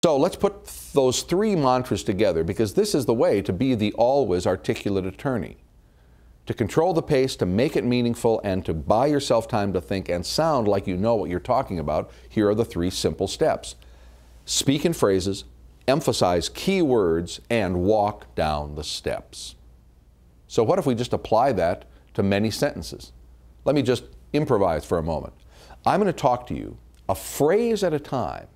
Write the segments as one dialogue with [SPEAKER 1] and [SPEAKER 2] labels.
[SPEAKER 1] So let's put those three mantras together, because this is the way to be the always articulate attorney. To control the pace, to make it meaningful, and to buy yourself time to think and sound like you know what you're talking about, here are the three simple steps. Speak in phrases, emphasize key words, and walk down the steps. So what if we just apply that to many sentences? Let me just improvise for a moment. I'm going to talk to you a phrase at a time,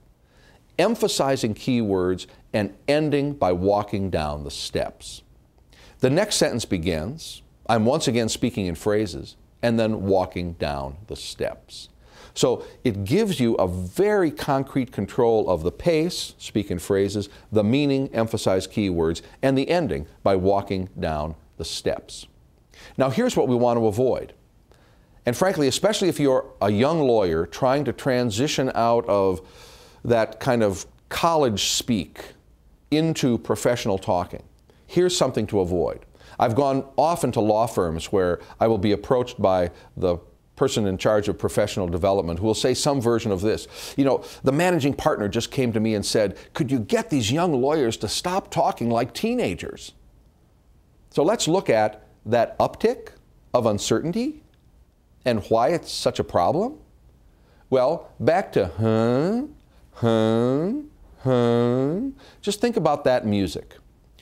[SPEAKER 1] emphasizing key words and ending by walking down the steps. The next sentence begins, I'm once again speaking in phrases, and then walking down the steps. So it gives you a very concrete control of the pace, speak in phrases, the meaning, emphasize key words, and the ending by walking down the steps. Now here's what we want to avoid. And frankly, especially if you're a young lawyer trying to transition out of that kind of college speak into professional talking, here's something to avoid. I've gone often to law firms where I will be approached by the person in charge of professional development who will say some version of this. You know, the managing partner just came to me and said, could you get these young lawyers to stop talking like teenagers? So let's look at that uptick of uncertainty and why it's such a problem. Well, back to just think about that music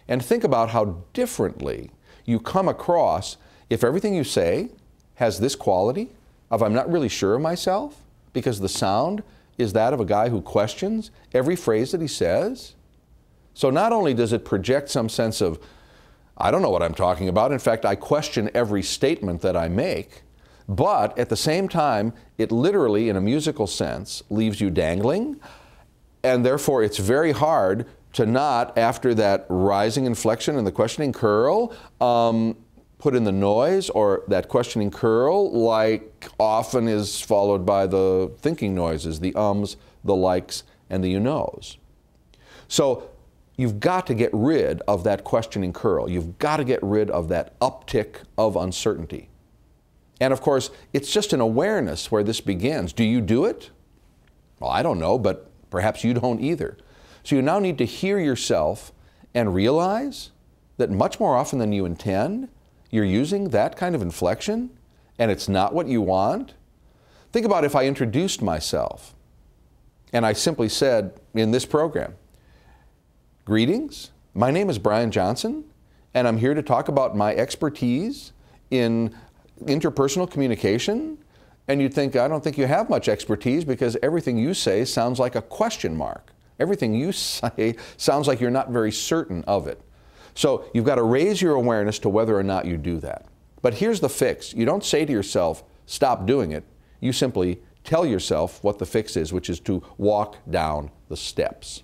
[SPEAKER 1] and think about how differently you come across if everything you say has this quality of I'm not really sure of myself, because the sound is that of a guy who questions every phrase that he says. So not only does it project some sense of I don't know what I'm talking about, in fact I question every statement that I make, but at the same time it literally in a musical sense leaves you dangling, and therefore it's very hard to not, after that rising inflection and the questioning curl, put in the noise or that questioning curl, like often is followed by the thinking noises, the ums, the likes, and the you knows. So you've got to get rid of that questioning curl. You've got to get rid of that uptick of uncertainty. And of course, it's just an awareness where this begins. Do you do it? Well, I don't know, but perhaps you don't either. So you now need to hear yourself and realize that much more often than you intend, you're using that kind of inflection and it's not what you want. Think about if I introduced myself and I simply said in this program, greetings, my name is Brian Johnson and I'm here to talk about my expertise in interpersonal communication. And you'd think, I don't think you have much expertise because everything you say sounds like a question mark. Everything you say sounds like you're not very certain of it. So you've got to raise your awareness to whether or not you do that. But here's the fix. You don't say to yourself, stop doing it. You simply tell yourself what the fix is, which is to walk down the steps.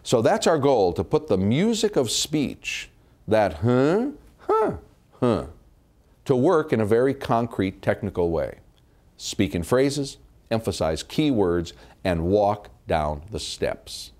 [SPEAKER 1] So that's our goal, to put the music of speech, that to work in a very concrete, technical way. Speak in phrases, emphasize key words, and walk down the steps.